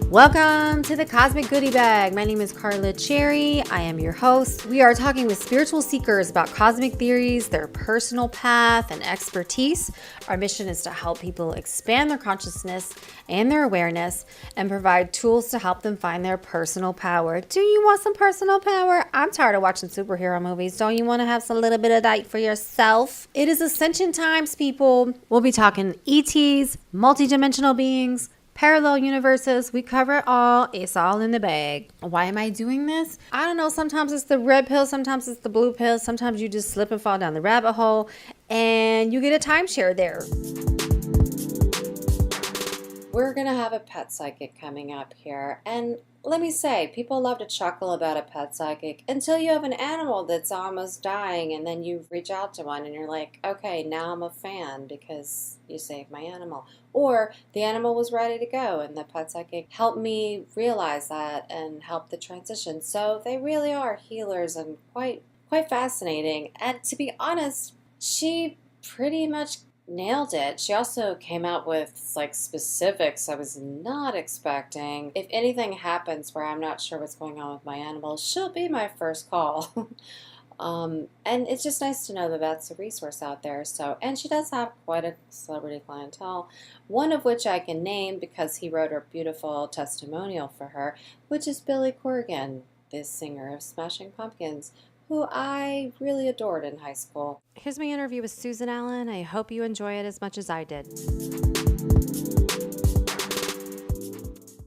Welcome to the Cosmic Goodie Bag. My name is Carla Cherry. I am your host. We are talking with spiritual seekers about cosmic theories, their personal path, and expertise. Our mission is to help people expand their consciousness and their awareness and provide tools to help them find their personal power. Do you want some personal power? I'm tired of watching superhero movies. Don't you want to have some little bit of that for yourself? It is ascension times, people. We'll be talking ETs, multidimensional beings, parallel universes. We cover it all. It's all in the bag. Why am I doing this? I don't know. Sometimes it's the red pill. Sometimes it's the blue pill. Sometimes you just slip and fall down the rabbit hole and you get a timeshare there. We're going to have a pet psychic coming up here. And let me say, people love to chuckle about a pet psychic until you have an animal that's almost dying and then you reach out to one and you're like, okay, now I'm a fan because you saved my animal. Or the animal was ready to go and the pet psychic helped me realize that and help the transition. So they really are healers and quite fascinating. And to be honest, she pretty much nailed it. She also came out with like specifics I was not expecting. If anything happens where I'm not sure what's going on with my animal, she'll be my first call. And it's just nice to know that that's a resource out there. So, and she does have quite a celebrity clientele, one of which I can name because he wrote a beautiful testimonial for her, which is Billy Corgan, the singer of Smashing Pumpkins, who I really adored in high school. Here's my interview with Susan Allen. I hope you enjoy it as much as I did.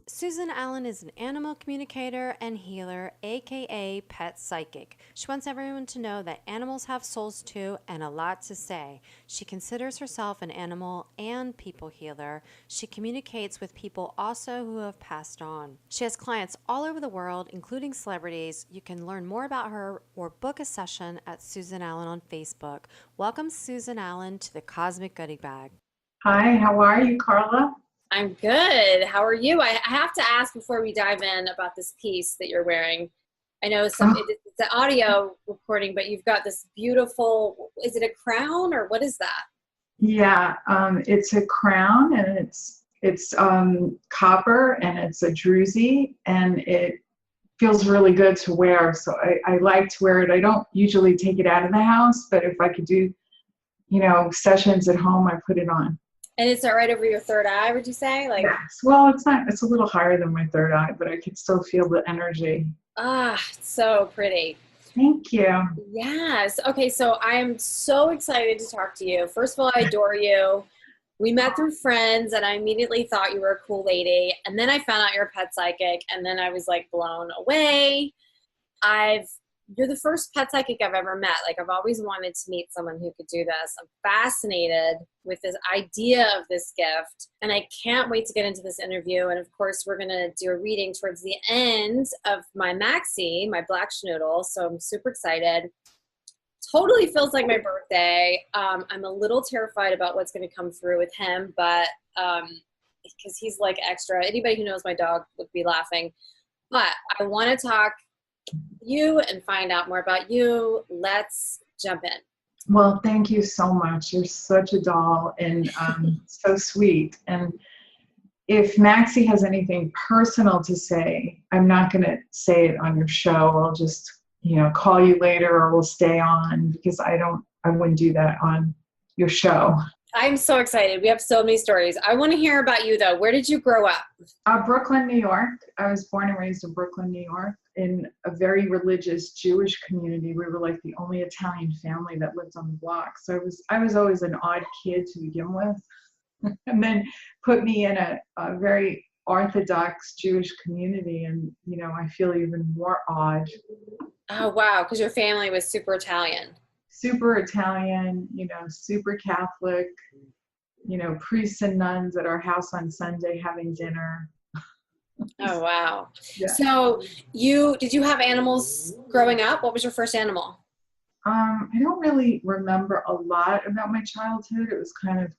Susan Allen is an animal communicator and healer, aka pet psychic. She wants everyone to know that animals have souls too and a lot to say. She considers herself an animal and people healer. She communicates with people also who have passed on. She has clients all over the world, including celebrities. You can learn more about her or book a session at Susan Allen on Facebook. Welcome, Susan Allen, to the Cosmic Goodie Bag. Hi, how are you, Carla? I'm good. How are you? I have to ask before we dive in about this piece that you're wearing. I know it's an audio recording, but you've got this beautiful, is it a crown or what is that? Yeah, it's a crown and it's copper and it's a druzy and it feels really good to wear. So I like to wear it. I don't usually take it out of the house, but if I could do, sessions at home, I put it on. And it's right over your third eye, would you say? Like, yes. Well, it's not. It's a little higher than my third eye, but I can still feel the energy. Ah, so pretty. Thank you. Yes. Okay, so I'm so excited to talk to you. First of all, I adore you. We met through friends, and I immediately thought you were a cool lady. And then I found out you're a pet psychic, and then I was like blown away. You're the first pet psychic I've ever met. Like, I've always wanted to meet someone who could do this. I'm fascinated with this idea of this gift, and I can't wait to get into this interview. And of course, we're going to do a reading towards the end of my Maxie, my black schnoodle. So I'm super excited. Totally feels like my birthday. I'm a little terrified about what's going to come through with him, but because he's like extra. Anybody who knows my dog would be laughing. But I want to talk you and find out more about you. Let's jump in. Well, thank you so much. You're such a doll and so sweet. And if Maxie has anything personal to say, I'm not going to say it on your show. I'll just, call you later or we'll stay on because I wouldn't do that on your show. I'm so excited. We have so many stories. I want to hear about you though. Where did you grow up? Brooklyn, New York. I was born and raised in Brooklyn, New York, in a very religious Jewish community. We were like the only Italian family that lived on the block. So I was always an odd kid to begin with. And then put me in a very Orthodox Jewish community. And, I feel even more odd. Oh, wow. Because your family was super Italian. Super Italian, super Catholic, priests and nuns at our house on Sunday having dinner. Oh, wow. Yeah. So did you have animals growing up? What was your first animal? I don't really remember a lot about my childhood. It was kind of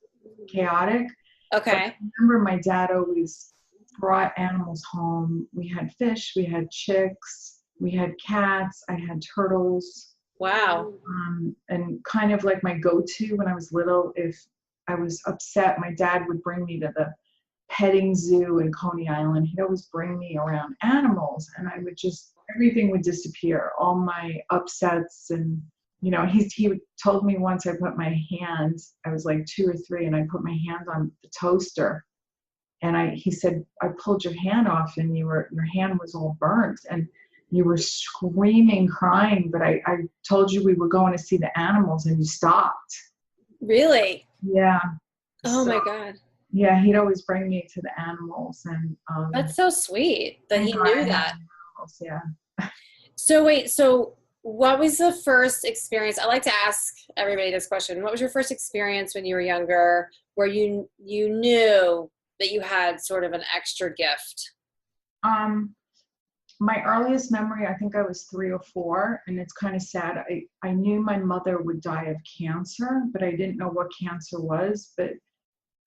chaotic. Okay. But I remember my dad always brought animals home. We had fish, we had chicks, we had cats, I had turtles. Wow. And kind of like my go-to when I was little, if I was upset. My dad would bring me to the petting zoo in Coney Island. He'd always bring me around animals, and I would just, everything would disappear, all my upsets. And he told me once, I put my hands, I was like 2 or 3, and I put my hand on the toaster, and he said, I pulled your hand off, and your hand was all burnt, and you were screaming, crying, but I told you we were going to see the animals, and you stopped. Really? Yeah. Oh So my God. yeah, he'd always bring me to the animals, and That's so sweet that I he know I knew have that. animals. Yeah. So wait, so what was the first experience? I like to ask everybody this question. What was your first experience when you were younger where you knew that you had sort of an extra gift? Um, my earliest memory, I think I was 3 or 4, and it's kind of sad. I knew my mother would die of cancer, but I didn't know what cancer was. But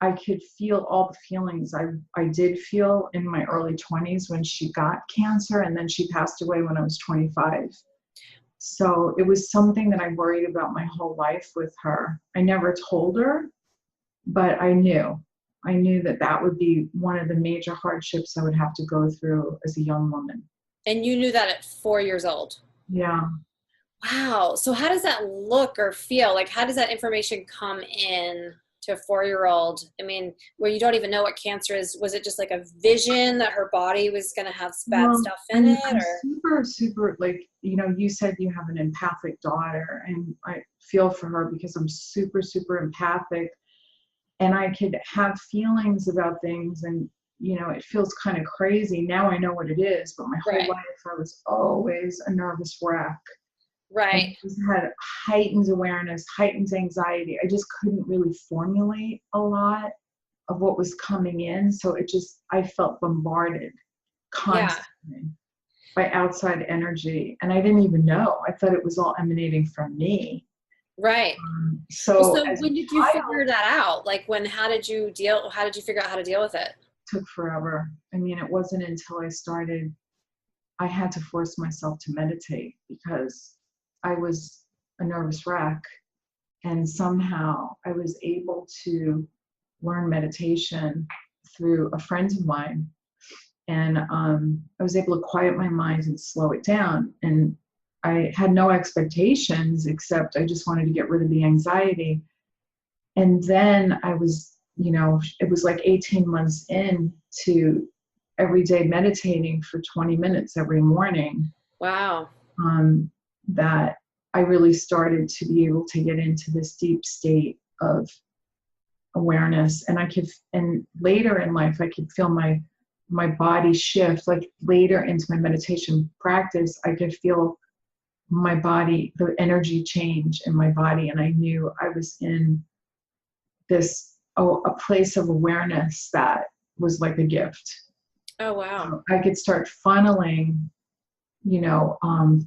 I could feel all the feelings I did feel in my early 20s when she got cancer, and then she passed away when I was 25. So it was something that I worried about my whole life with her. I never told her, but I knew. I knew that that would be one of the major hardships I would have to go through as a young woman. And you knew that at 4 years old. Yeah. Wow. So how does that look or feel? Like, how does that information come in to a 4-year-old? I mean, where you don't even know what cancer is. Was it just like a vision that her body was going to have bad Well, stuff in it, I'm or? super, super, like, you said you have an empathic daughter, and I feel for her because I'm super, super empathic, and I could have feelings about things, and, it feels kind of crazy. Now I know what it is, but my whole Right. life I was always a nervous wreck. I Right. just had heightened awareness, heightened anxiety. I just couldn't really formulate a lot of what was coming in. So I felt bombarded Yeah. constantly by outside energy. And I didn't even know. I thought it was all emanating from me. Right. Well, So so as a when did you child, figure that out? Like how did you figure out how to deal with it? it took forever. I mean, it wasn't until I had to force myself to meditate because I was a nervous wreck. And somehow I was able to learn meditation through a friend of mine. And I was able to quiet my mind and slow it down. And I had no expectations except I just wanted to get rid of the anxiety. And then it was like 18 months in to every day meditating for 20 minutes every morning, Wow. um, that I really started to be able to get into this deep state of awareness. And later in life, I could feel my body shift. Like later into my meditation practice, I could feel my body, the energy change in my body. And I knew I was in a place of awareness that was like a gift. Oh, wow. So I could start funneling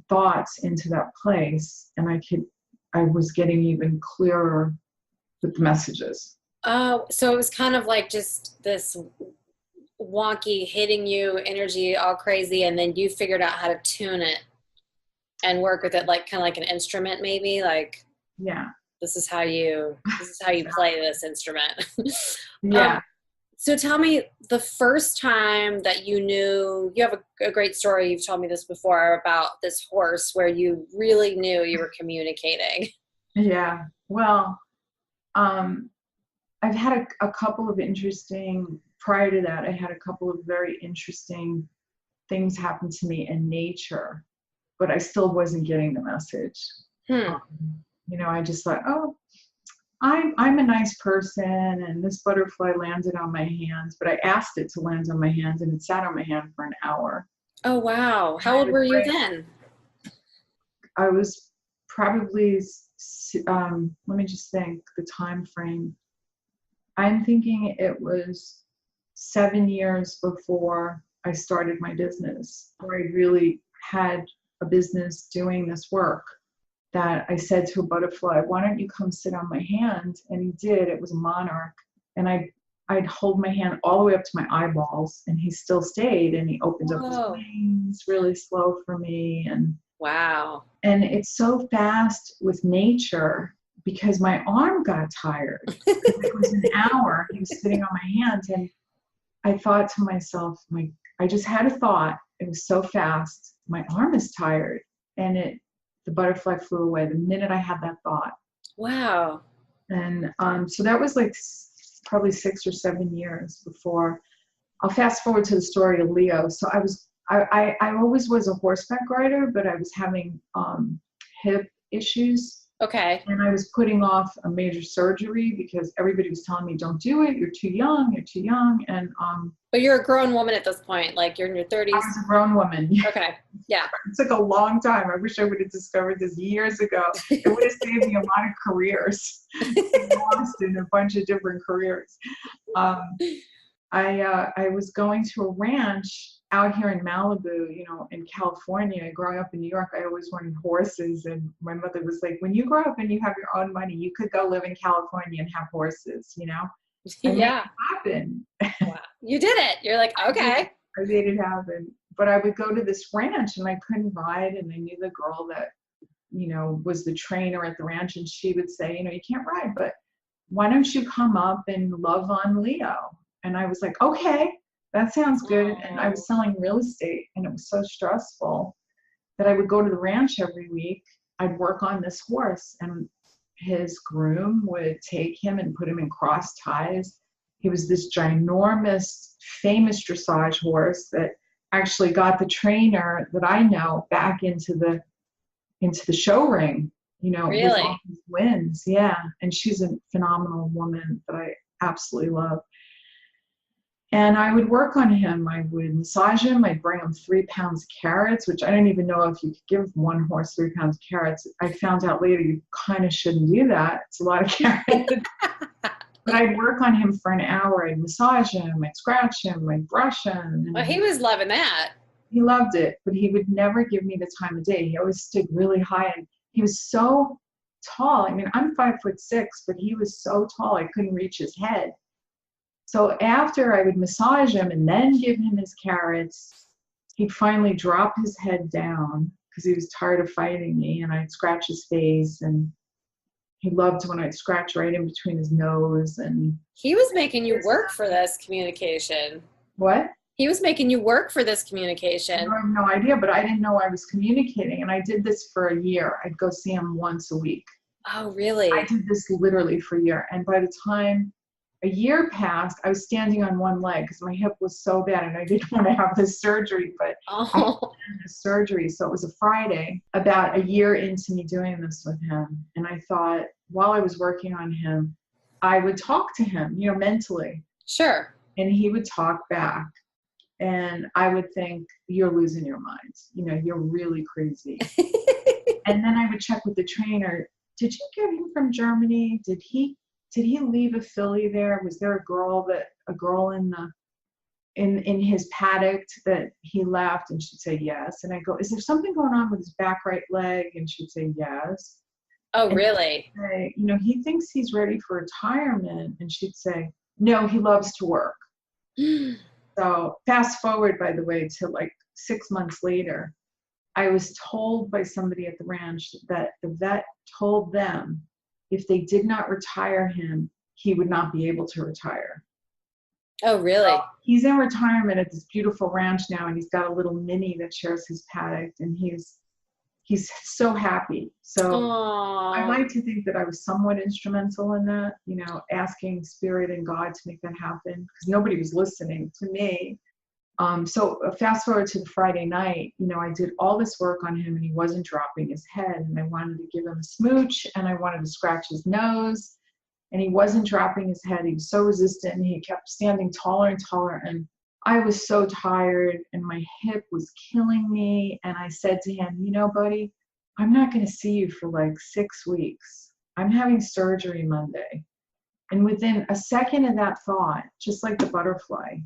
thoughts into that place, and I was getting even clearer with the messages. Oh, so it was kind of like just this wonky hitting you energy all crazy, and then you figured out how to tune it and work with it like kind of like an instrument, maybe like Yeah. this is how you play this instrument. Yeah. So tell me the first time that you knew, you have a great story. You've told me this before about this horse where you really knew you were communicating. Yeah. Well, um, I've had a couple of prior to that, I had a couple of very interesting things happen to me in nature, but I still wasn't getting the message. Hmm. I just thought, oh, I'm a nice person, and this butterfly landed on my hands, but I asked it to land on my hands, and it sat on my hand for an hour. Oh, wow. And How I old had a were you great, then? I was probably, let me just think the time frame. I'm thinking it was 7 years before I started my business, where I really had a business doing this work, that I said to a butterfly, why don't you come sit on my hand? And he did. It was a monarch. And I'd hold my hand all the way up to my eyeballs, and he still stayed, and he opened up his Whoa. wings really slow for me. And Wow. it's so fast with nature because my arm got tired. It was an hour. He was sitting on my hands, and I thought to myself, I just had a thought. It was so fast. My arm is tired, and the butterfly flew away the minute I had that thought. Wow. And so that was like probably 6 or 7 years before. I'll fast forward to the story of Leo. So I always was a horseback rider, but I was having hip issues. Okay. And I was putting off a major surgery because everybody was telling me, don't do it. You're too young. You're too young. And But you're a grown woman at this point. Like you're in your I 30s. was a grown woman. Okay. Yeah. It took a long time. I wish I would have discovered this years ago. It would have saved me a lot of careers. I lost in a bunch of different careers. I was going to a ranch out here in Malibu, in California. Growing up in New York, I always wanted horses. And my mother was like, when you grow up and you have your own money, you could go live in California and have horses, and make Yeah. it happen. Wow. You did it. You're like, okay. I made it happen. But I would go to this ranch and I couldn't ride. And I knew the girl that, was the trainer at the ranch. And she would say, you can't ride, but why don't you come up and love on Leo? And I was like, okay, that sounds good. And I was selling real estate, and it was so stressful that I would go to the ranch every week. I'd work on this horse, and his groom would take him and put him in cross ties. He was this ginormous, famous dressage horse that actually got the trainer that I know back into the show ring, Really? with all these wins. Yeah. And she's a phenomenal woman that I absolutely love. And I would work on him. I would massage him. I'd bring him 3 pounds of carrots, which I didn't even know if you could give one horse 3 pounds of carrots. I found out later you kind of shouldn't do that. It's a lot of carrots. But I'd work on him for an hour. I'd massage him. I'd scratch him. I'd brush him. Well, he was loving that. He loved it, but he would never give me the time of day. He always stood really high, and he was so tall. I mean, I'm 5'6", but he was so tall I couldn't reach his head. So after I would massage him and then give him his carrots, he'd finally drop his head down because he was tired of fighting me, and I'd scratch his face, and he loved when I'd scratch right in between his nose. And he was making you work for this communication. What? He was making you work for this communication. I have no idea, but I didn't know I was communicating, and I did this for a year. I'd go see him once a week. Oh, really? I did this literally for a year, and by the time a year passed, I was standing on one leg because my hip was so bad, and I didn't want to have this surgery, but I had this surgery. So it was a Friday, about a year into me doing this with him. And I thought, while I was working on him, I would talk to him, mentally. Sure. And he would talk back. And I would think, you're losing your mind. You're really crazy. And then I would check with the trainer. Did you get him from Germany? Did he leave a filly there? Was there a girl in his paddock that he left? And she'd say yes. And I go, is there something going on with his back right leg? And she'd say yes. Oh, and really? Say, he thinks he's ready for retirement. And she'd say, no, he loves to work. So fast forward, by the way, to like 6 months later, I was told by somebody at the ranch that the vet told them if they did not retire him, he would not be able to retire. Oh, really? So he's in retirement at this beautiful ranch now, and he's got a little mini that shares his paddock, and he's so happy. So Aww. I like to think that I was somewhat instrumental in that, asking Spirit and God to make that happen, because nobody was listening to me. So fast forward to the Friday night, I did all this work on him, and he wasn't dropping his head, and I wanted to give him a smooch, and I wanted to scratch his nose, and he wasn't dropping his head. He was so resistant, and he kept standing taller and taller, and I was so tired, and my hip was killing me. And I said to him, buddy, I'm not going to see you for like 6 weeks. I'm having surgery Monday. And within a second of that thought, just like the butterfly,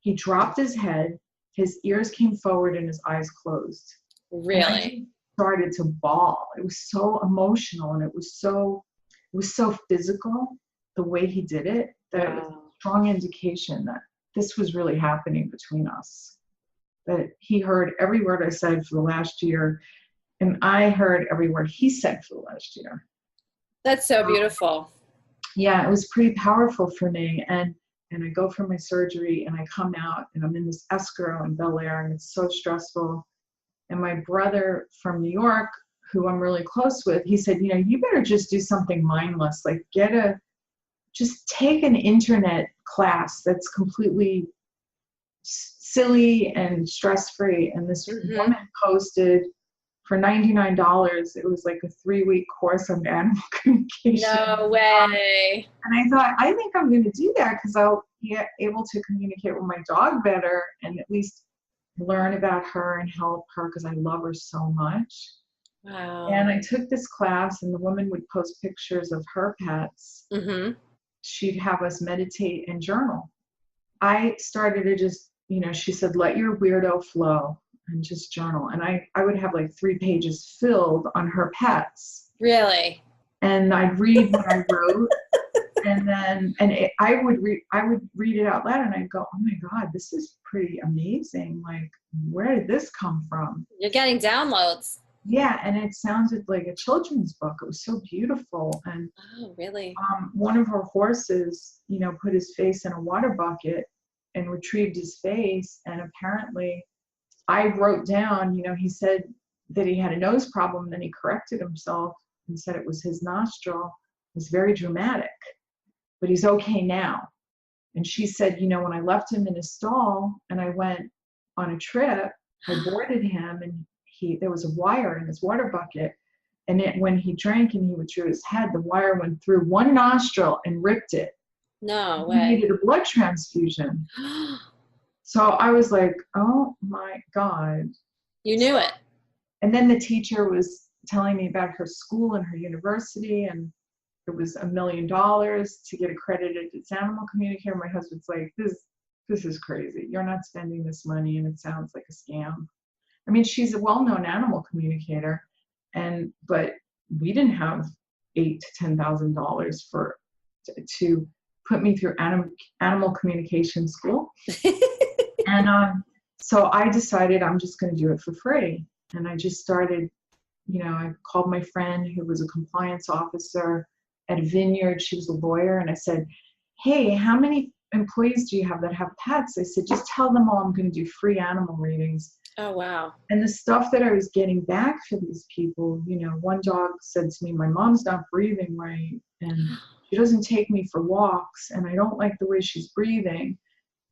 he dropped his head, his ears came forward, and his eyes closed. Really? And I started to bawl. It was so emotional, and it was so physical, the way he did it, that it was a strong indication that this was really happening between us. That he heard every word I said for the last year, and I heard every word he said for the last year. That's so Um, beautiful. yeah, it was pretty powerful for me. And I go for my surgery and I come out and I'm in this escrow in Bel Air and it's so stressful. And my brother from New York, who I'm really close with, he said, you better just do something mindless, like just take an internet class that's completely silly and stress free. And this Hmm. woman posted for $99, it was like a 3-week course on animal communication. No way. And I thought, I think I'm going to do that because I'll be able to communicate with my dog better and at least learn about her and help her because I love her so much. And Wow. I took this class, and the woman would post pictures of her pets. Hmm. She'd have us meditate and journal. I started to just, she said, let your weirdo flow and just journal. And I would have like 3 pages filled on her pets. Really? And I'd read what I wrote. And then, I would read it out loud and I'd go, oh my God, this is pretty amazing. Like, where did this come from? You're getting downloads. Yeah. And it sounded like a children's book. It was so beautiful. And Oh, really? one of her horses, put his face in a water bucket and retrieved his face. And apparently, I wrote down, he said that he had a nose problem. Then he corrected himself and said it was his nostril. It was very dramatic, but he's okay now. And she said, when I left him in his stall and I went on a trip, I boarded him and there was a wire in his water bucket. And when he drank and he withdrew his head, the wire went through one nostril and ripped it. No He way. needed a blood transfusion. So I was like, oh my God. You So, knew it. and then the teacher was telling me about her school and her university, and it was $1 million to get accredited as animal communicator. My husband's like, this is crazy. You're not spending this money, and it sounds like a scam. I mean, she's a well-known animal communicator, but we didn't have $8,000 to $10,000 to put me through animal communication school. And so I decided I'm just going to do it for free. And I just started, I called my friend who was a compliance officer at a vineyard. She was a lawyer. And I said, hey, how many employees do you have that have pets? I said, just tell them all I'm going to do free animal readings. Oh, wow. And the stuff that I was getting back for these people, one dog said to me, my mom's not breathing right. And she doesn't take me for walks. And I don't like the way she's breathing.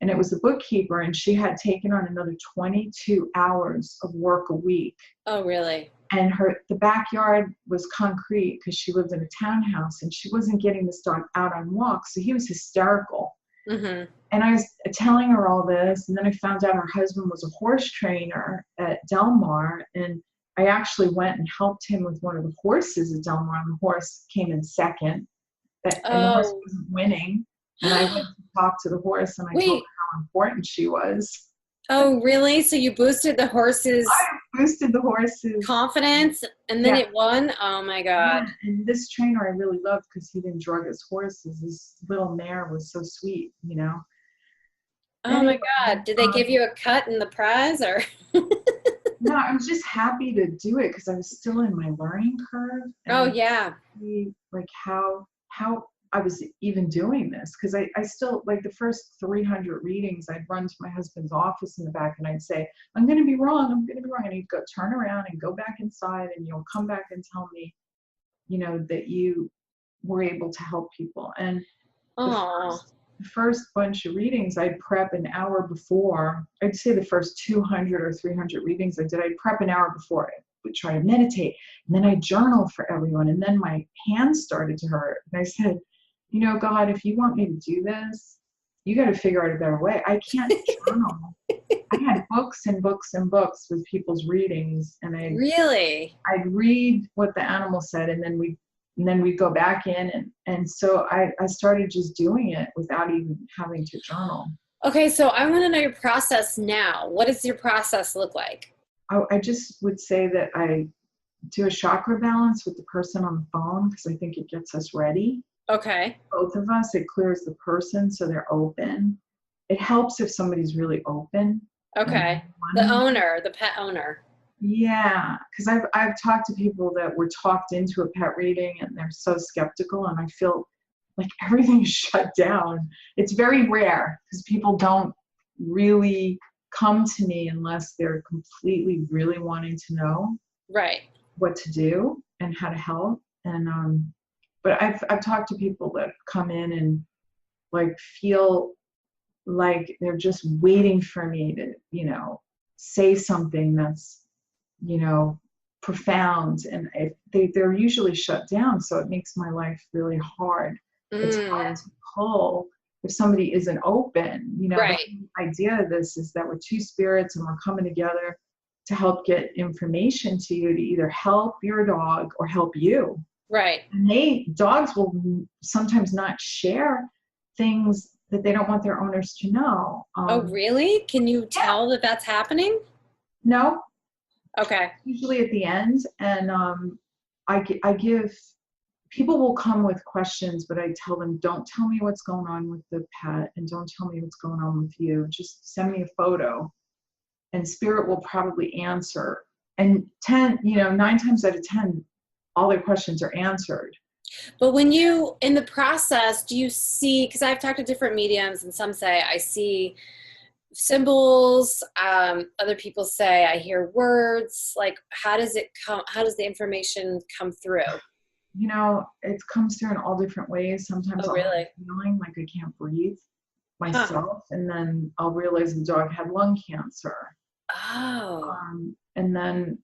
And it was the bookkeeper, and she had taken on another 22 hours of work a week. Oh, really? And the backyard was concrete because she lived in a townhouse, and she wasn't getting this dog out on walks. So he was hysterical. Hmm. And I was telling her all this, and then I found out her husband was a horse trainer at Del Mar, and I actually went and helped him with one of the horses at Del Mar, and the horse came in second, and the horse Oh. wasn't winning. And I went to talk to the horse, and I told Wait. her how important she was. Oh, really? So you boosted the I horse's boosted the horses. confidence and then Yeah, it won? Oh my yeah. God. And this trainer I really loved because he didn't drug his horses. This little mare was so sweet. Oh my Anyway, God. Did they give you a cut in the prize or? no, I was just happy to do it because I was still in my learning curve, and Oh, I yeah. see like how I was even doing this because I still like the first 300 readings I'd run to my husband's office in the back and I'd say, I'm going to be wrong, and he'd go turn around and go back inside and you'll come back and tell me, that you were able to help people. And the Oh. first bunch of readings I'd prep an hour before. I'd say the first 200 or 300 readings I'd prep an hour before. I would try to meditate, and then I'd journal for everyone, and then my hands started to hurt, and I said, God, if you want me to do this, you got to figure out a better way. I can't journal. I had books and books and books with people's readings, and Really? I'd read what the animal said, and then we'd go back in, and so I started just doing it without even having to journal. Okay, so I want to know your process now. What does your process look like? I just would say that I do a chakra balance with the person on the phone because I think it gets us ready. Okay. Both of us, it clears the person so they're open. It helps if somebody's really open and Okay. The wanting. owner, the pet owner. Yeah, because I've talked to people that were talked into a pet reading and they're so skeptical, and I feel like everything is shut down. It's very rare because people don't really come to me unless they're completely really wanting to know Right. what to do and how to help. And but I've talked to people that come in and like feel like they're just waiting for me to, say something that's, you know, profound, and they're usually shut down, so it makes my life really hard. It's hard Mm, to pull if somebody isn't open. The right. whole idea of this is that we're two spirits and we're coming together to help get information to you to either help your dog or help you. Right. And dogs will sometimes not share things that they don't want their owners to know. Oh, really? Can you tell that that's happening? No, Okay. usually at the end, and I give people will come with questions, but I tell them, don't tell me what's going on with the pet, and don't tell me what's going on with you. Just send me a photo, and spirit will probably answer. And 9 times out of 10, all their questions are answered. But when you, in the process, do you see, because I've talked to different mediums and some say I see symbols, other people say I hear words. Like, how does it come, how does the information come through? It comes through in all different ways. Sometimes Oh, I'll have really? a feeling like I can't breathe Huh. myself, and then I'll realize the dog had lung cancer. Oh, And then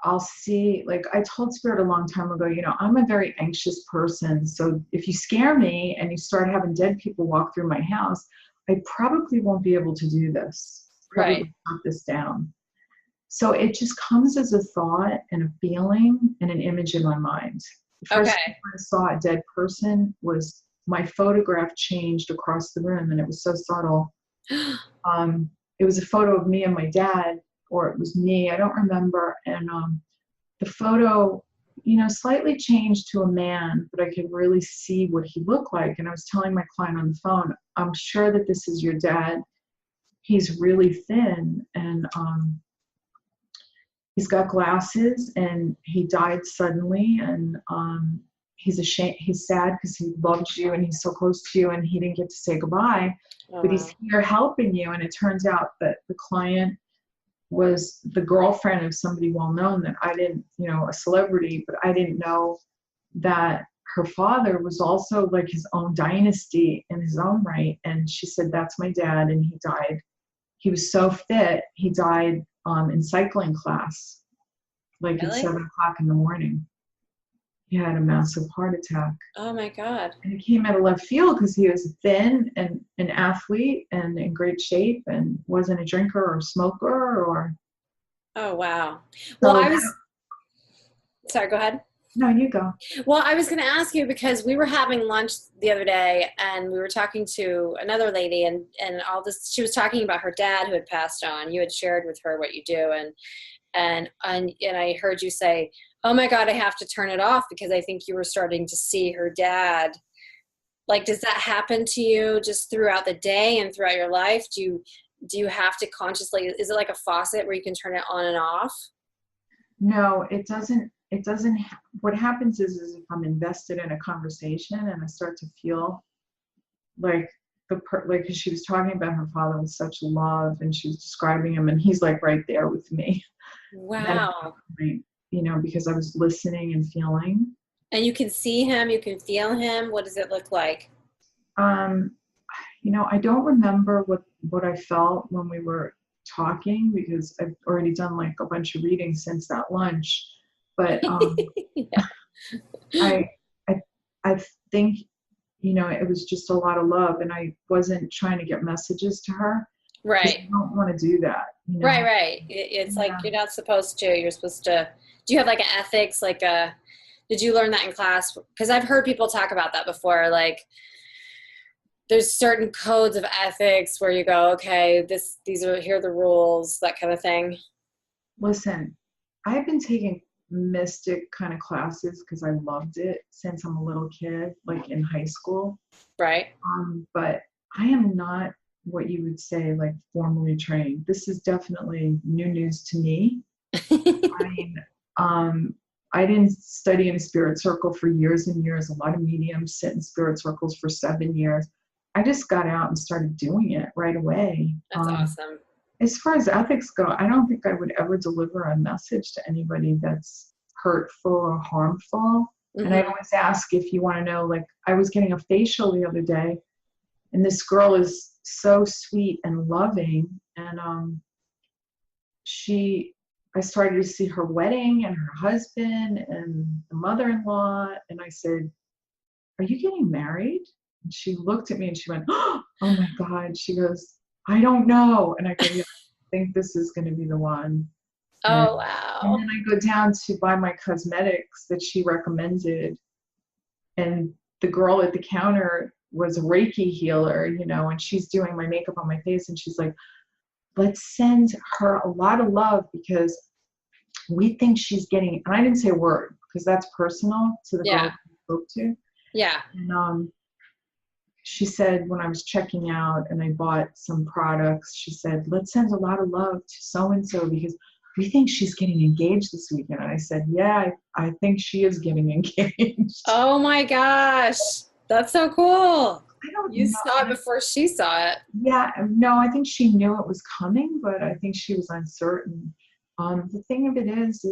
I'll see, like I told Spirit a long time ago, I'm a very anxious person. So if you scare me and you start having dead people walk through my house, I probably won't be able to do this, right. probably knock this down. So it just comes as a thought and a feeling and an image in my mind. The first time Okay. I saw a dead person was my photograph changed across the room, and it was so subtle. Um, it was a photo of me and my dad, or it was me, I don't remember. And the photo, slightly changed to a man, but I could really see what he looked like. And I was telling my client on the phone, I'm sure that this is your dad. He's really thin, and he's got glasses, and he died suddenly. And he's ashamed, he's sad because he loved you and he's so close to you, and he didn't get to say goodbye, Oh, but he's wow. here helping you. And it turns out that the client was the girlfriend of somebody well known that I didn't, a celebrity, but I didn't know that her father was also like his own dynasty in his own right. And she said, that's my dad, and he died. He was so fit, he died in cycling class, like at Really? 7 o'clock in the morning. He had a massive heart attack. Oh my God. And it came out of left field because he was thin and an athlete and in great shape and wasn't a drinker or smoker or Oh, wow. Well, so I that, was, sorry, go ahead. no, you go. Well, I was going to ask you because we were having lunch the other day and we were talking to another lady and all this, she was talking about her dad who had passed on. You had shared with her what you do and I heard you say, "Oh my God, I have to turn it off because I think you were starting to see her dad." Like, does that happen to you just throughout the day and throughout your life? Do you have to consciously, is it like a faucet where you can turn it on and off? No, it doesn't what happens is if I'm invested in a conversation and I start to feel like like, because she was talking about her father with such love and she was describing him, and he's like right there with me. Then at that Wow. point, because I was listening and feeling. And you can see him, you can feel him. What does it look like? um I don't remember what I felt when we were talking because I've already done like a bunch of readings since that lunch. But Yeah. I I I think it was just a lot of love, and I wasn't trying to get messages to her because Right. I don't want to do that. Right, right. It's like Yeah. you're not supposed to. You're supposed to. Do you have like an ethics? Like a, did you learn that in class? Because I've heard people talk about that before. Like there's certain codes of ethics where you go, okay, these are, here are the rules, that kind of thing. Listen, I've been taking mystic kind of classes because I loved it since I'm a little kid, like in high school. Right. But I am not what you would say like formally trained. This is definitely new news to me. I mean, um, I didn't study in a spirit circle for years and years. A lot of mediums sit in spirit circles for 7 years. I just got out and started doing it right away. That's awesome. As far as ethics go, I don't think I would ever deliver a message to anybody that's hurtful or harmful. And I Hmm. always ask, if you want to know, like, I was getting a facial the other day, and this girl is so sweet and loving. And she, I started to see her wedding and her husband and the mother-in-law. And I said, "Are you getting married?" And she looked at me and she went, "Oh my God." She goes, "I don't know." And I go, "Yeah, I think this is going to be the one." And, Oh, and wow. then I go down to buy my cosmetics that she recommended. And the girl at the counter was a Reiki healer, and she's doing my makeup on my face. And she's like, "Let's send her a lot of love because we think she's getting," and I didn't say a word because that's personal to the girl Yeah. I spoke to. Yeah. And she said, when I was checking out and I bought some products, she said, "Let's send a lot of love to so and so because we think she's getting engaged this weekend." And I said, "Yeah, I think she is getting engaged." Oh my gosh. That's so cool. I don't You know. saw it before she saw it. Yeah, no, I think she knew it was coming, but I think she was uncertain. The thing of it is,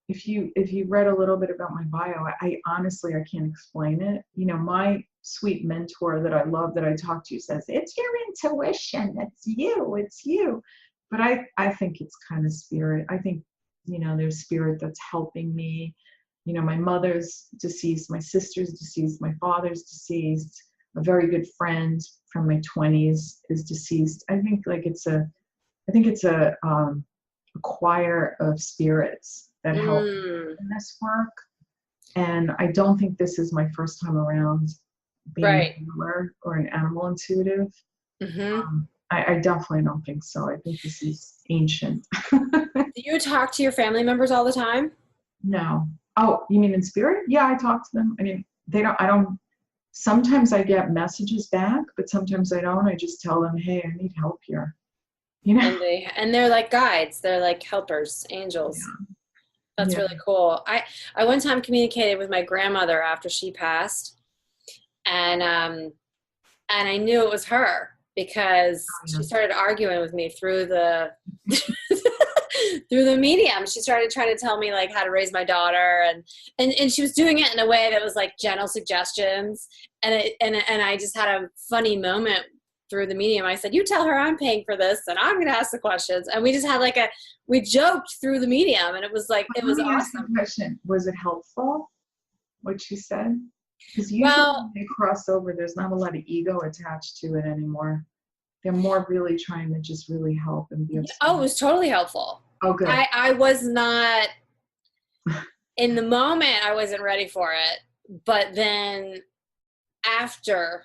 if you read a little bit about my bio, I honestly I can't explain it. My sweet mentor that I love, that I talk to, says it's your intuition. It's you. But I think it's kind of spirit. I think there's spirit that's helping me. My mother's deceased, my sister's deceased, my father's deceased. A very good friend from my 20s is deceased. I think it's a choir of spirits that help Mm, in this work. And I don't think this is my first time around being a right. healer or an animal intuitive. Hmm. I definitely don't think so. I think this is ancient. Do you talk to your family members all the time? No. Oh, you mean in spirit? Yeah, I talk to them. I mean, I don't, sometimes I get messages back, but sometimes I don't. I just tell them, "Hey, I need help here." You know? And they're like guides. They're like helpers, angels. Yeah. That's Yeah. really cool. I one time communicated with my grandmother after she passed, and I knew it was her because Oh, she yeah. started arguing with me through the through the medium. She started trying to tell me like how to raise my daughter, and she was doing it in a way that was like gentle suggestions, and I just had a funny moment through the medium. I said, "You tell her I'm paying for this, and I'm going to ask the questions." And we just had like we joked through the medium, and it was like But it let was me ask you awesome. a question. Was it helpful, what she said? Because usually Well, when they cross over, there's not a lot of ego attached to it anymore. They're more really trying to just really help and be of oh, it service. was totally helpful. Oh, good. I was not in the moment. I wasn't ready for it, but then after,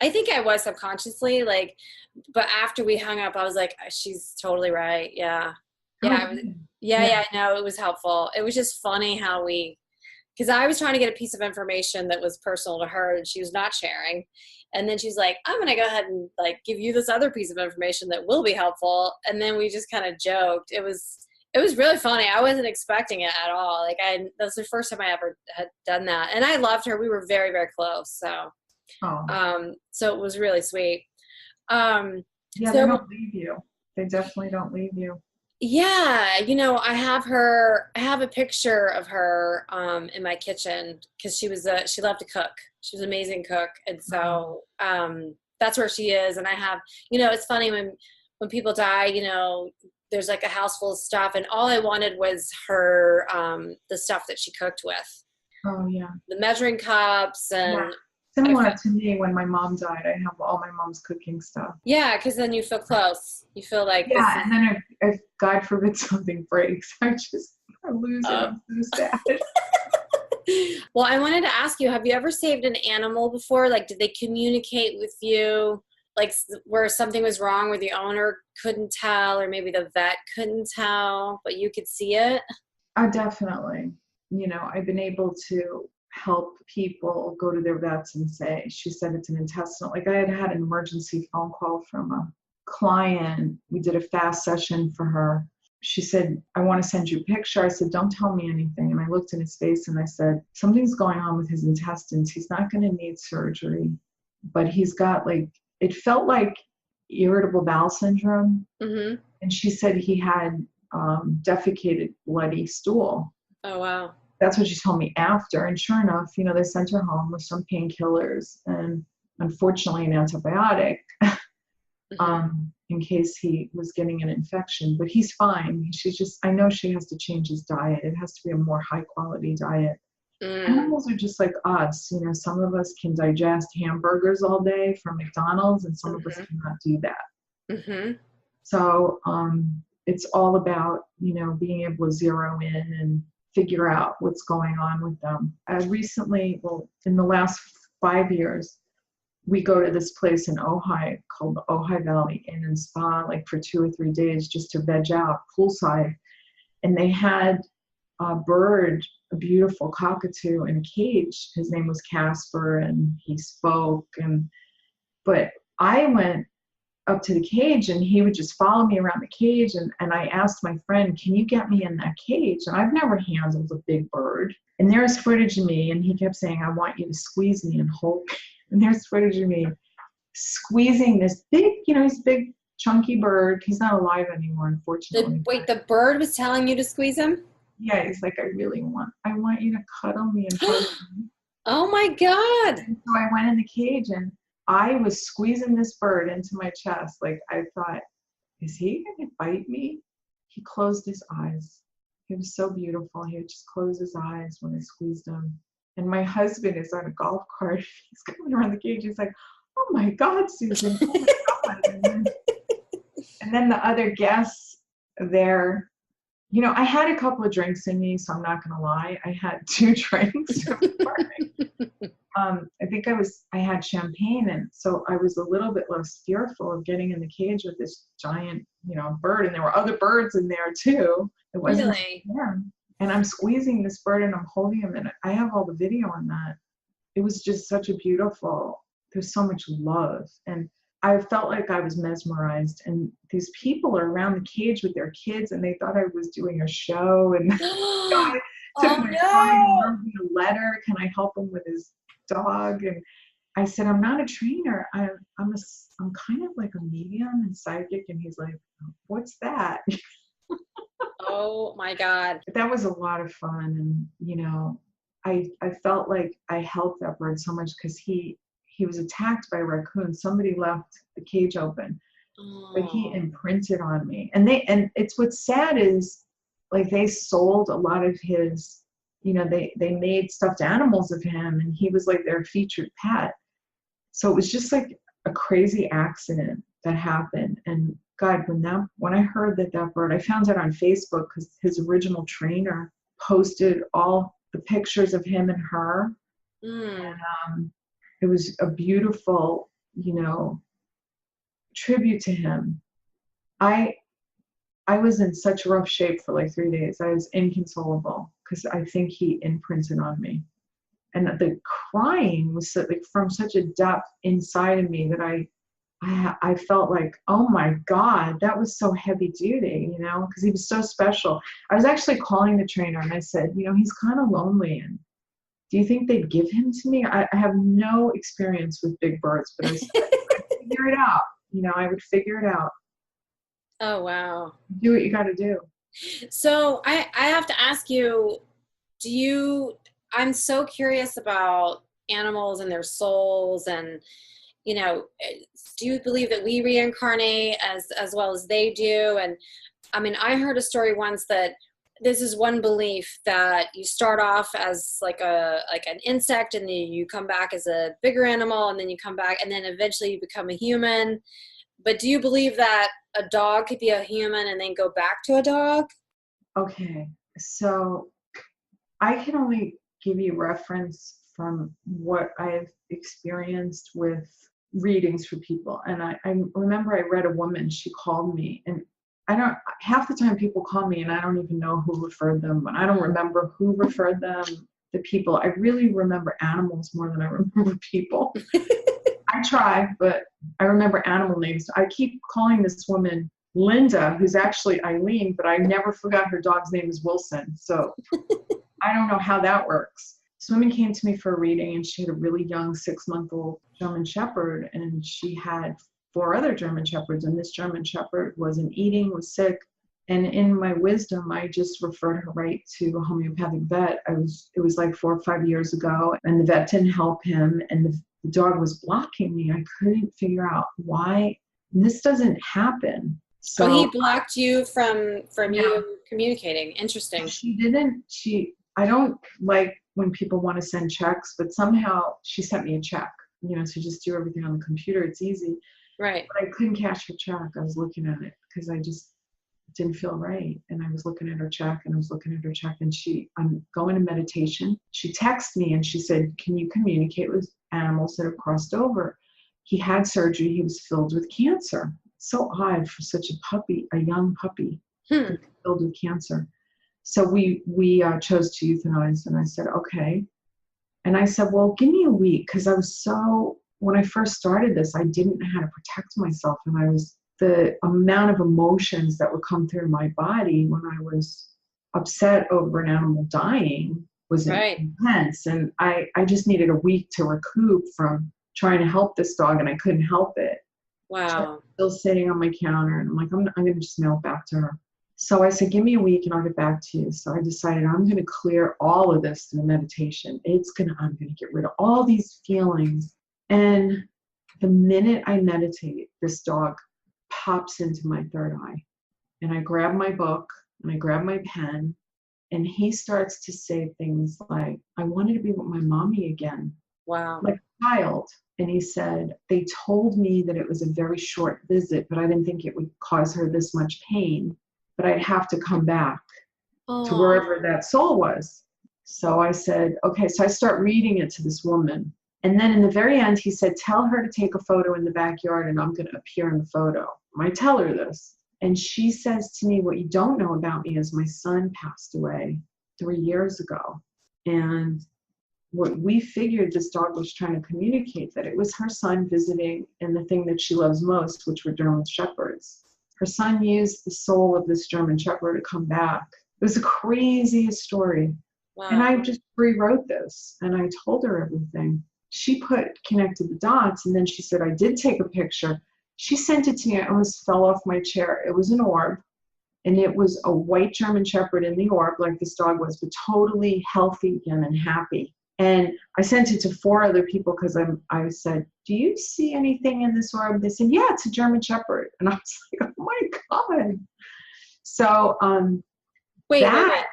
I think I was subconsciously like, but after we hung up, I was like, she's totally right. Yeah. Oh, Yeah. good. Yeah. Yeah. Yeah. No, it was helpful. It was just funny how because I was trying to get a piece of information that was personal to her and she was not sharing. And then she's like, I'm going to go ahead and like give you this other piece of information that will be helpful. And then we just kind of joked. It was really funny. I wasn't expecting it at all. Like that's the first time I ever had done that. And I loved her. We were very, very close. Oh, So it was really sweet. Um, yeah, they so don't leave you. They definitely don't leave you. yeah, I have a picture of her in my kitchen because she loved to cook. She was an amazing cook, and Oh, so that's where she is. And I have, it's funny when people die, there's like a house full of stuff, and all I wanted was her the stuff that she cooked with, oh, yeah. the measuring cups, Yeah. and I Similar felt, to me when my mom died. I have all my mom's cooking stuff. yeah, because then you feel close. You feel like this Yeah, is. and then if God forbid something breaks, I lose it. uh, I'm so sad. Well, I wanted to ask you, have you ever saved an animal before? Like, did they communicate with you, like where something was wrong where the owner couldn't tell, or maybe the vet couldn't tell, but you could see it? Definitely. I've been able to help people go to their vets and say, she said it's an intestinal. Like I had an emergency phone call from a client. We did a fast session for her. she said, I want to send you a picture. I said, don't tell me anything. And I looked in his face and I said, something's going on with his intestines. He's not going to need surgery, but he's got like, it felt like irritable bowel syndrome. Mm-hmm. And she said he had defecated bloody stool. Oh, wow. That's what she told me after. And sure enough, they sent her home with some painkillers and unfortunately an antibiotic. Mm-hmm. In case he was getting an infection, but he's fine. I know she has to change his diet. It has to be a more high quality diet. Mm. Animals are just like us. Some of us can digest hamburgers all day from McDonald's and some of us Mm-hmm. cannot do that. Mm-hmm. So it's all about, being able to zero in and figure out what's going on with them. In the last 5 years, we go to this place in Ojai called the Ojai Valley Inn and Spa, like for 2 or 3 days just to veg out poolside. And they had a bird, a beautiful cockatoo in a cage. His name was Casper and he spoke. But I went up to the cage and he would just follow me around the cage. And I asked my friend, can you get me in that cage? And I've never handled a big bird. And there's footage of me and he kept saying, I want you to squeeze me and hold me. And there's footage of me squeezing this big, he's a big, chunky bird. He's not alive anymore, unfortunately. The bird was telling you to squeeze him? Yeah, he's like, I want you to cuddle me and hug me. Oh my God. And so I went in the cage and I was squeezing this bird into my chest. Like I thought, is he going to bite me? He closed his eyes. He was so beautiful. He would just close his eyes when I squeezed him. And my husband is on a golf cart. He's coming around the cage. He's like, oh my God, Susan. Oh my God. And then the other guests there, I had a couple of drinks in me, so I'm not going to lie. I had 2 drinks. I think I had champagne. And so I was a little bit less fearful of getting in the cage with this giant, bird. And there were other birds in there too. It wasn't Really? him. And I'm squeezing this bird and I'm holding him. And I have all the video on that. It was just there's so much love. And I felt like I was mesmerized. And these people are around the cage with their kids and they thought I was doing a show. And I took my time and wrote me a letter. Can I help him with his dog? And I said, I'm not a trainer. I'm kind of like a medium and psychic. And he's like, what's that? Oh my God. That was a lot of fun. And, I felt like I helped that bird so much because he was attacked by a raccoon. Somebody left the cage open, but he imprinted on me. And it's what's sad is like they sold a lot of his, they made stuffed animals of him and he was like their featured pet. So it was just like a crazy accident that happened. And God, when I heard that bird, I found it on Facebook because his original trainer posted all the pictures of him and her. And it was a beautiful, tribute to him. I was in such rough shape for like 3 days. I was inconsolable because I think he imprinted on me. And the crying was like from such a depth inside of me that I felt like, oh my God, that was so heavy duty, because he was so special. I was actually calling the trainer and I said, he's kind of lonely. And do you think they'd give him to me? I have no experience with big birds, but I said, I'd figure it out. I would figure it out. Oh, wow. Do what you got to do. So I have to ask you, I'm so curious about animals and their souls and, do you believe that we reincarnate as well as they do? And I mean, I heard a story once that this is one belief that you start off as like an insect and then you come back as a bigger animal and then you come back and then eventually you become a human. But do you believe that a dog could be a human and then go back to a dog? Okay. So I can only give you reference from what I've experienced with readings for people. And I remember I read a woman, she called me and half the time people call me and I don't even know who referred them, and I don't remember who referred them, the people. I really remember animals more than I remember people. I try, but I remember animal names. I keep calling this woman Linda, who's actually Eileen, but I never forgot her dog's name is Wilson. So I don't know how that works. This woman came to me for a reading, and she had a really young 6-month-old German Shepherd, and she had 4 other German Shepherds, and this German Shepherd wasn't eating, was sick. And in my wisdom, I just referred her right to a homeopathic vet. It was like 4 or 5 years ago, and the vet didn't help him, and the dog was blocking me. I couldn't figure out why this doesn't happen. Oh, he So blocked you from yeah, you communicating. Interesting. she didn't. I don't like when people want to send checks, but somehow she sent me a check. To just do everything on the computer. It's easy. Right. But I couldn't cash her check. I was looking at it because I just didn't feel right. And I was looking at her check and I was looking at her check, and I'm going to meditation. She texted me and she said, "Can you communicate with animals that have crossed over?" He had surgery. He was filled with cancer. So odd for such a puppy, a young puppy, Hmm. to be filled with cancer. So we chose to euthanize, and I said, okay. And I said, well, give me a week, because when I first started this, I didn't know how to protect myself. And the amount of emotions that would come through my body when I was upset over an animal dying was Right. intense. And I just needed a week to recoup from trying to help this dog, and I couldn't help it. She was Wow. still sitting on my counter, and I'm like, I'm going to just mail it back to her. So I said, give me a week and I'll get back to you. So I decided I'm going to clear all of this through meditation. I'm going to get rid of all these feelings. And the minute I meditate, this dog pops into my third eye. And I grab my book and I grab my pen, and he starts to say things like, I wanted to be with my mommy again, Wow. like a child. And he said, they told me that it was a very short visit, but I didn't think it would cause her this much pain. But I'd have to come back to Oh. wherever that soul was. So I said, okay. So I start reading it to this woman. And then in the very end, he said, tell her to take a photo in the backyard and I'm going to appear in the photo. I tell her this. And she says to me, what you don't know about me is my son passed away 3 years ago. And what we figured this dog was trying to communicate, that it was her son visiting and the thing that she loves most, which were German Shepherds. Her son used the soul of this German Shepherd to come back. It was the craziest story. And I Wow. just rewrote this and I told her everything. She connected the dots, and then she said, I did take a picture. She sent it to me. I almost fell off my chair. It was an orb, and it was a white German Shepherd in the orb, like this dog was, but totally healthy again and happy. And I sent it to 4 other people because I said, do you see anything in this orb? They said, yeah, it's a German Shepherd. And I was like, oh my God. So Wait, wait, that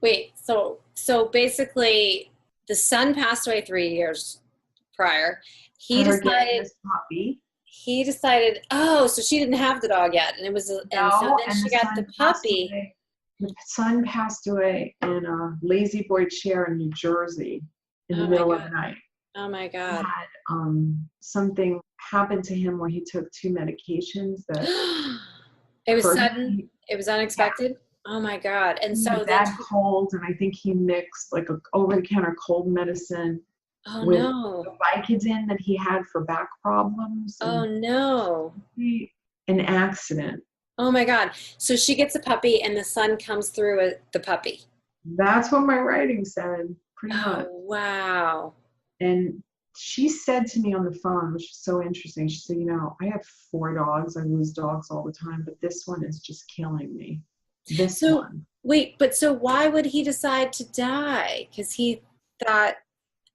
wait. Wait. So basically the son passed away 3 years prior. for He her getting decided this puppy. he decided, oh, so she didn't have the dog yet. And so No, then and she got the puppy. the son passed away in a lazy boy chair in New Jersey in the Oh my middle of God. the night. Oh my He God. had something happen to him where he took 2 medications that It was hurt sudden. him. It was Yeah, unexpected. Oh my God. And he had a so then bad cold, and I think he mixed like a over-the-counter cold medicine oh with no. the Vicodin that he had for back problems, Oh and no. an accident. Oh my God. So she gets a puppy and the son comes through with the puppy. That's what my writing said, pretty much. Oh wow. And she said to me on the phone, which is so interesting, she said, I have 4 dogs. I lose dogs all the time, but this one is just killing me. This So one. wait, but so why would he decide to die? Because he thought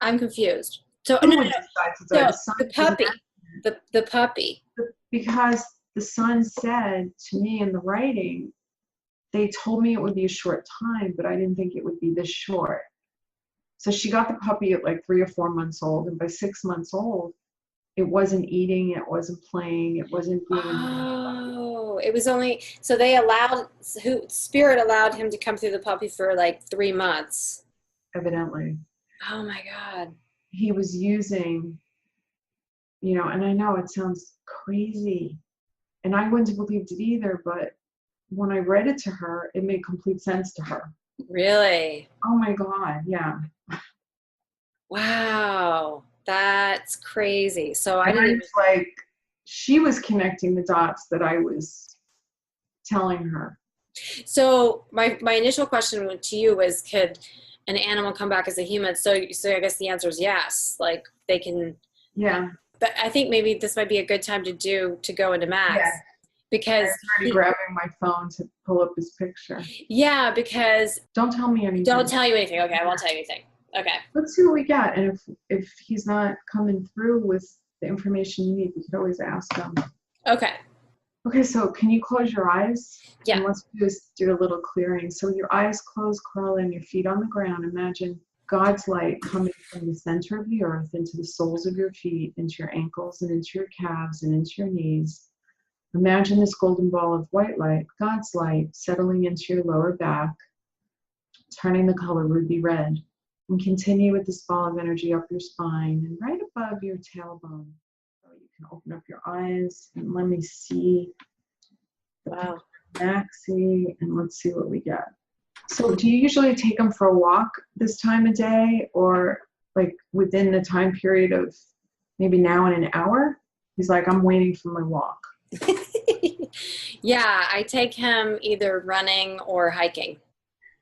I'm confused. So no, Who no, would no. decide to die? So The son the was an puppy, the puppy. accident. Because the son said to me in the writing, they told me it would be a short time, but I didn't think it would be this short. So she got the puppy at like 3 or 4 months old, and by 6 months old, it wasn't eating, it wasn't playing, it wasn't being in my Oh, it was only so they allowed who spirit allowed him to come through the puppy for like 3 months. evidently. Oh my God. He was using, and I know it sounds crazy, and I wouldn't have believed it either, but when I read it to her, it made complete sense to her. Really? Oh my God, yeah. Wow. That's crazy. So I And didn't I even was like, she was connecting the dots that I was telling her? So my initial question to you was, could an animal come back as a human? So I guess the answer is yes. Like they can. Yeah. But I think maybe this might be a good time to go into Yes. Max I because was already grabbing my phone to pull up his picture. yeah, because Don't tell me don't anything. tell you anything. Okay, I won't tell you anything. Okay. Let's see what we got. And if he's not coming through with the information you need, we could always ask him. Okay. Okay, so can you close your eyes? Yeah. And let's just do a little clearing. So with your eyes closed, curl in, your feet on the ground. Imagine God's light coming from the center of the earth into the soles of your feet, into your ankles and into your calves and into your knees. Imagine this golden ball of white light, God's light, settling into your lower back, turning the color ruby red. And continue with this ball of energy up your spine and right above your tailbone. So you can open up your eyes and let me see the Wow. picture of Maxie, and let's see what we get. So do you usually take him for a walk this time of day, or like within the time period of maybe now and an hour? He's like, I'm waiting for my walk. Yeah, I take him either running or hiking.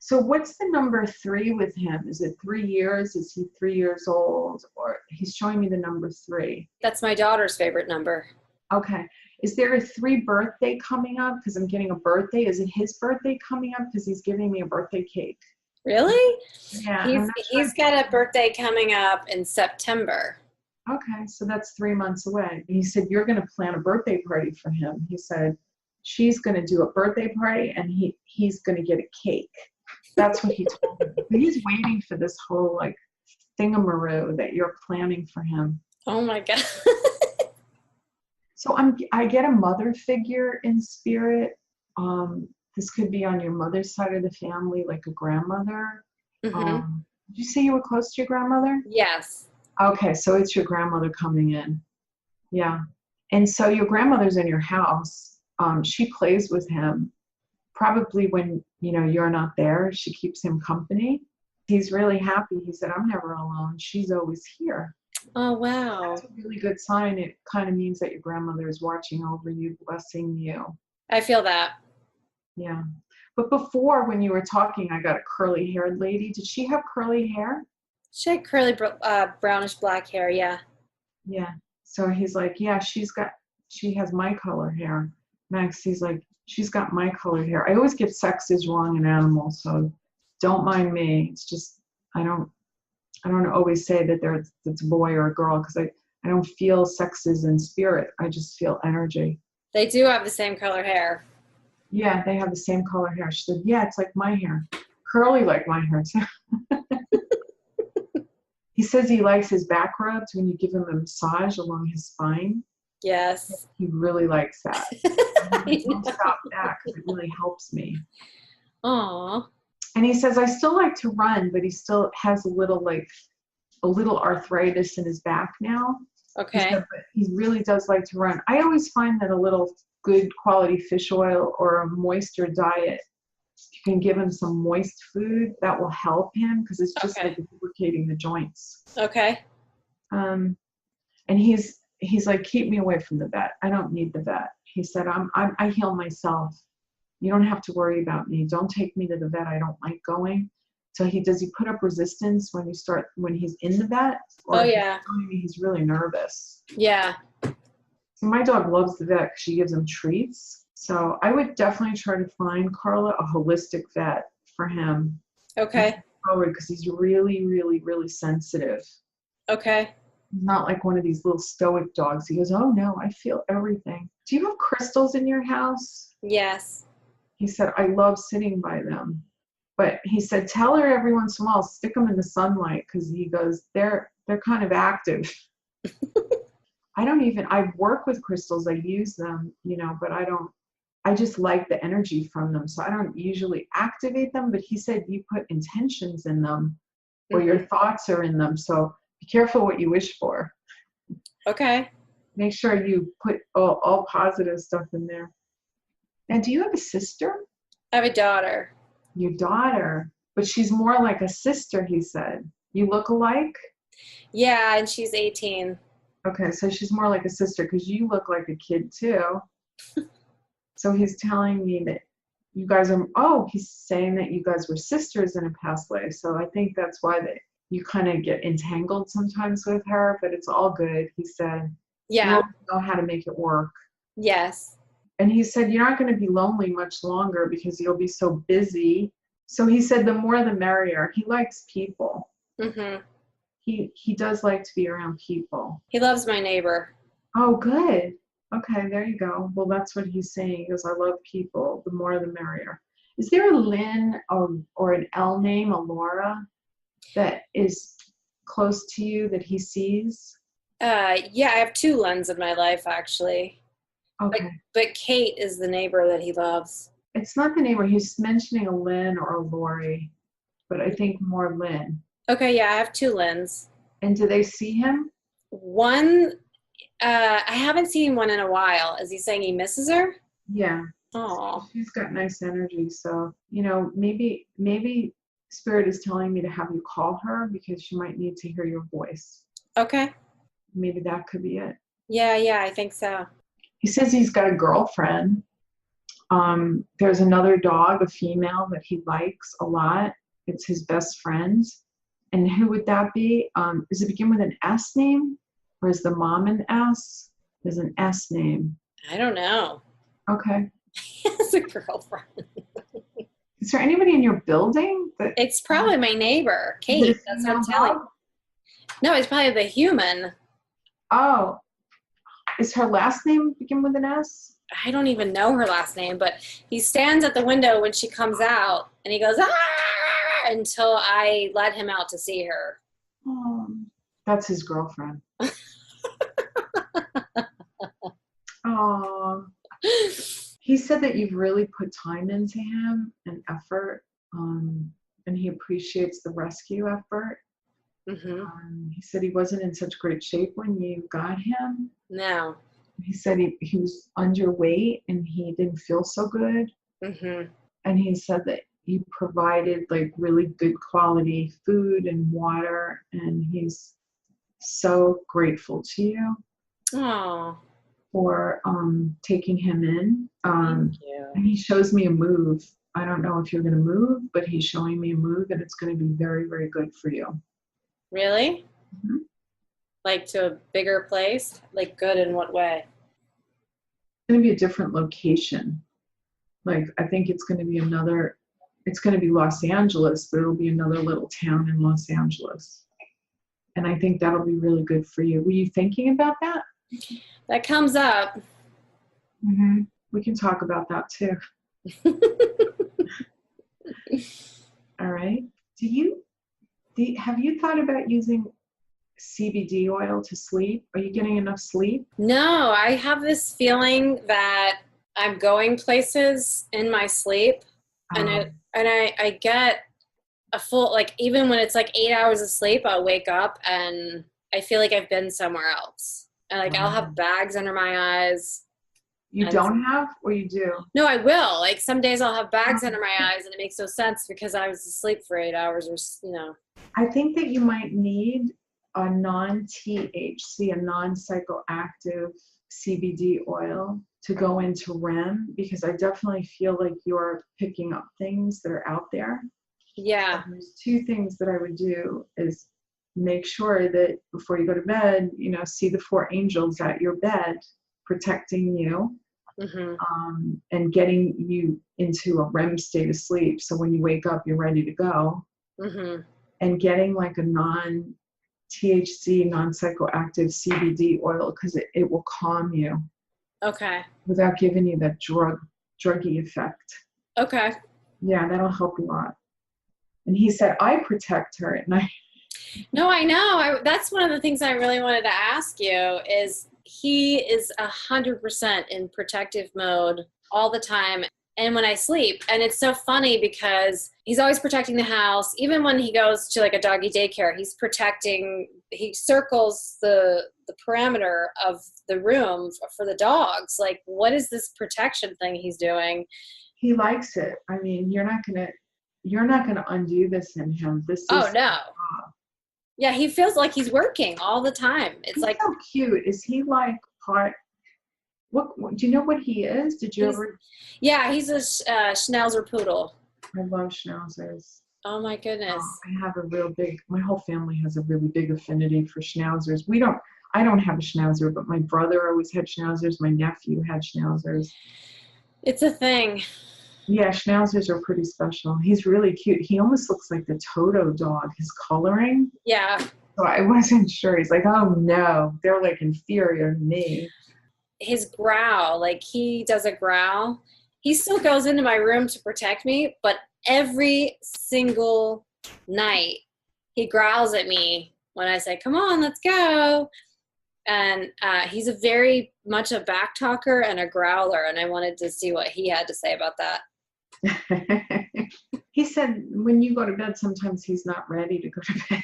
So what's the number 3 with him? Is it 3 years? Is he 3 years old? Or he's showing me the number 3. That's my daughter's favorite number. Okay. Is there a 3 birthday coming up? Because I'm getting a birthday. Is it his birthday coming up? Because he's giving me a birthday cake. Really? Yeah. He's I'm not sure. he's got a birthday coming up in September. Okay. So that's 3 months away. He said, you're going to plan a birthday party for him. He said, she's going to do a birthday party and he's going to get a cake. That's what he told me. But he's waiting for this whole like thingamaroo that you're planning for him. Oh my God. So I get a mother figure in spirit. This could be on your mother's side of the family, like a grandmother. Mm-hmm. Did you say you were close to your grandmother? Yes. Okay, so it's your grandmother coming in. Yeah. And so your grandmother's in your house. She plays with him. Probably when, you're not there, she keeps him company. He's really happy. He said, I'm never alone. She's always here. Oh, wow. That's a really good sign. It kind of means that your grandmother is watching over you, blessing you. I feel that. Yeah. But before, when you were talking, I got a curly haired lady. Did she have curly hair? She had curly, brownish black hair. Yeah. Yeah. So he's like, yeah, she has my color hair. Max, he's like, she's got my color hair. I always get sexes wrong in animals, so don't mind me. It's just, I don't always say that it's a boy or a girl because I don't feel sexes in spirit. I just feel energy. They do have the same color hair. Yeah, they have the same color hair. She said, yeah, it's like my hair. Curly like my hair too. He says he likes his back rubs when you give him a massage along his spine. Yes. He really likes that. I Don't know. stop that because it really helps me. Aw. And he says, I still like to run, but he still has a little arthritis in his back now. He Okay. said, but he really does like to run. I always find that a little good quality fish oil or a moister diet, if you can give him some moist food, that will help him because it's just like lubricating the joints. Okay. And he's like, keep me away from the vet. I don't need the vet. He said, I heal myself. You don't have to worry about me. Don't take me to the vet. I don't like going. So does he put up resistance when he's in the vet? Or Oh, yeah. he's really nervous. Yeah. So my dog loves the vet because she gives him treats. So I would definitely try to find Carla a holistic vet for him. Okay. Because he's really, really, really sensitive. Okay. Not like one of these little stoic dogs. He goes, oh no, I feel everything. Do you have crystals in your house? Yes. He said, I love sitting by them. But he said, tell her every once in a while, stick them in the sunlight because he goes, they're kind of active. I work with crystals, I use them, but I just like the energy from them. So I don't usually activate them, but he said you put intentions in them or your thoughts are in them. So be careful what you wish for. Okay. Make sure you put all positive stuff in there. And do you have a sister? I have a daughter. Your daughter, but she's more like a sister, he said. You look alike? Yeah, and she's 18. Okay, so she's more like a sister because you look like a kid too. So he's telling me that you guys are, oh, he's saying that you guys were sisters in a past life. So I think that's why that you kind of get entangled sometimes with her, but it's all good. He said, we'll Yeah. know how to make it work. Yes. And he said, you're not going to be lonely much longer because you'll be so busy. So he said, the more the merrier. He likes people. Mhm. He does like to be around people. He loves my neighbor. Oh, good. Okay, there you go. Well, that's what he's saying. He goes, I love people. The more the merrier. Is there a Lynn or an L name, a Laura, that is close to you that he sees? Yeah, I have two Lens in my life actually. But Okay. but Kate is the neighbor that he loves. It's not the name where he's mentioning a Lynn or a Lori, but I think more Lynn. Okay, yeah, I have two Lens. And do they see him? One, I haven't seen one in a while. Is he saying he misses her? Yeah. Oh, She's got nice energy. So, maybe Spirit is telling me to have you call her because she might need to hear your voice. okay. Maybe that could be it. Yeah, I think so. He says he's got a girlfriend. There's another dog, a female that he likes a lot. It's his best friend. And who would that be? Does it begin with an S name? Or is the mom an S? There's an S name. I don't know. Okay. He has a girlfriend. Is there anybody in your building that It's probably my neighbor, is it a Kate. That's what I'm female telling dog? you. No, it's probably the human. Oh, is her last name begin with an S? I don't even know her last name, but he stands at the window when she comes out and he goes, ah, until I let him out to see her. Oh, that's his girlfriend. Oh, he said that you've really put time into him and effort, and he appreciates the rescue effort. Mm-hmm. He said he wasn't in such great shape when you got him. No. He said he was underweight and he didn't feel so good. Mm-hmm. And he said that you provided like really good quality food and water, and he's so grateful to you Oh, for taking him in. thank you. And he shows me a move. I don't know if you're going to move, but he's showing me a move, and it's going to be very, very good for you. Really? Mhm. Like to a bigger place? Like good in what way? It's going to be a different location. Like, I think it's going to be Los Angeles, but it'll be another little town in Los Angeles. And I think that'll be really good for you. Were you thinking about that? That comes up. Mm-hmm. We can talk about that too. All right. Have you thought about using CBD oil to sleep? Are you getting enough sleep? No, I have this feeling that I'm going places in my sleep and Um, I get a full, like, even when it's like 8 hours of sleep, I'll wake up and I feel like I've been somewhere else. And like I'll have wow. bags under my eyes. You And don't have, or you do? no, I will. Like some days I'll have bags under my Um, eyes and it makes no sense because I was asleep for 8 hours or. I think that you might need a non-THC, a non-psychoactive CBD oil to go into REM, because I definitely feel like you're picking up things that are out there. Yeah. And there's two things that I would do is make sure that before you go to bed, see the four angels at your bed protecting you, Mhm. and getting you into a REM state of sleep. So when you wake up, you're ready to go. Mhm. And getting like a non-THC, non-psychoactive CBD oil, because it will calm you Okay. without giving you that druggy effect. Okay. Yeah, that'll help a lot. And he said, I protect her at night. No, I know. That's one of the things I really wanted to ask you is he is 100% in protective mode all the time and when I sleep. And it's so funny because he's always protecting the house. Even when he goes to like a doggy daycare, he circles the parameter of the room for the dogs. Like, what is this protection thing he's doing? He likes it. I mean, you're not gonna undo this in him. This Oh, is no. Yeah, he feels like he's working all the time. It's he's like, so cute. Is he like part? What do you know what he is? Did you He's, ever? yeah, he's a Schnauzer poodle. I love schnauzers. Oh my goodness. I have a real big, my whole family has a really big affinity for schnauzers. I don't have a schnauzer, but my brother always had schnauzers. My nephew had schnauzers. It's a thing. Yeah, schnauzers are pretty special. He's really cute. He almost looks like the Toto dog, his coloring. Yeah. So I wasn't sure. He's like, oh no, they're like inferior to me. His growl, like he does a growl. He still goes into my room to protect me, but every single night he growls at me when I say, come on, let's go. And he's a very much a back talker and a growler, and I wanted to see what he had to say about that. He said when you go to bed, sometimes he's not ready to go to bed.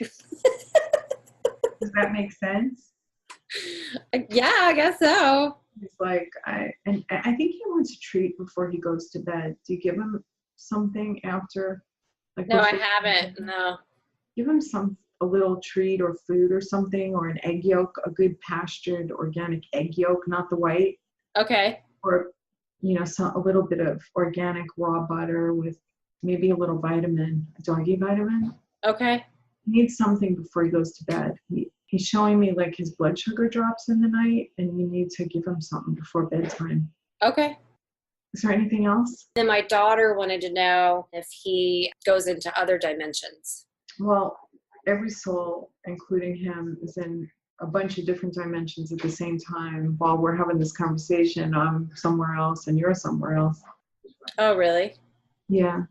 Does that make sense? Yeah, I guess so. He's like, I think he wants a treat before he goes to bed. Do you give him something after? Like No, I before haven't. No. give him a little treat or food or something, or an egg yolk, a good pastured organic egg yolk, not the white, Okay. or a little bit of organic raw butter with maybe a little vitamin, doggy vitamin. Okay. He needs something before he goes to bed. He's showing me like his blood sugar drops in the night, and you need to give him something before bedtime. Okay. Is there anything else? Then my daughter wanted to know if he goes into other dimensions. Well, every soul, including him, is in a bunch of different dimensions at the same time. While we're having this conversation, I'm somewhere else and you're somewhere else. Oh, really? Yeah.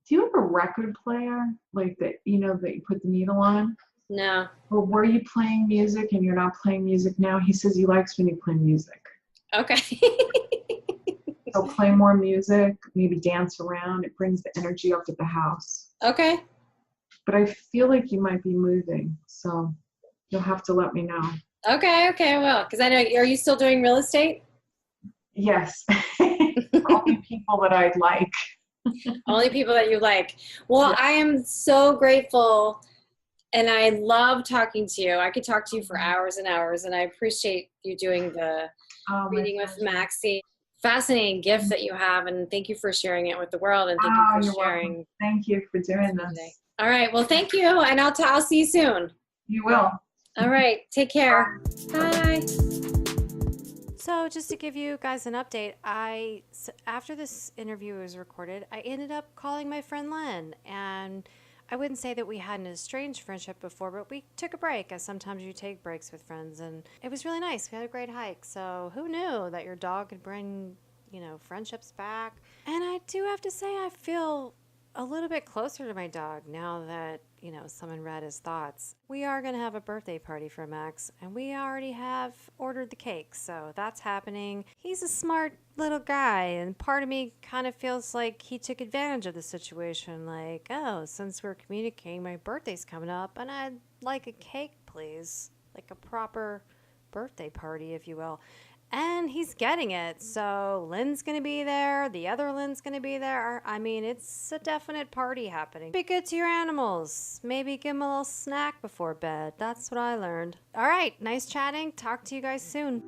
Do you have a record player like that, that you put the needle on? No. Or were you playing music and you're not playing music now? He says he likes when you play music. Okay. So play more music, maybe dance around. It brings the energy up at the house. Okay. But I feel like you might be moving, so you'll have to let me know. Okay, I will. Because I know, are you still doing real estate? Yes. Only people that I'd like. Only people that you like. Well, Yeah. I am so grateful, and I love talking to you. I could talk to you for hours and hours, and I appreciate you doing the reading with Maxie. Fascinating gift that you have, and thank you for sharing it with the world, and thank you for You're sharing. welcome. Thank you for doing this. Today. All right. Well, thank you, and I'll see you soon. You will. All right. Take care. Bye. So just to give you guys an update, after this interview was recorded, I ended up calling my friend Len, and I wouldn't say that we had an estranged friendship before, but we took a break, as sometimes you take breaks with friends, and it was really nice. We had a great hike. So who knew that your dog could bring, friendships back? And I do have to say, I feel a little bit closer to my dog now that, someone read his thoughts. We are going to have a birthday party for Max, and we already have ordered the cake, so that's happening. He's a smart little guy, and part of me kind of feels like he took advantage of the situation. Like, oh, since we're communicating, my birthday's coming up, and I'd like a cake, please. Like a proper birthday party, if you will. And he's getting it. So Lynn's going to be there. The other Lynn's going to be there. I mean, it's a definite party happening. Be good to your animals. Maybe give them a little snack before bed. That's what I learned. All right. Nice chatting. Talk to you guys soon.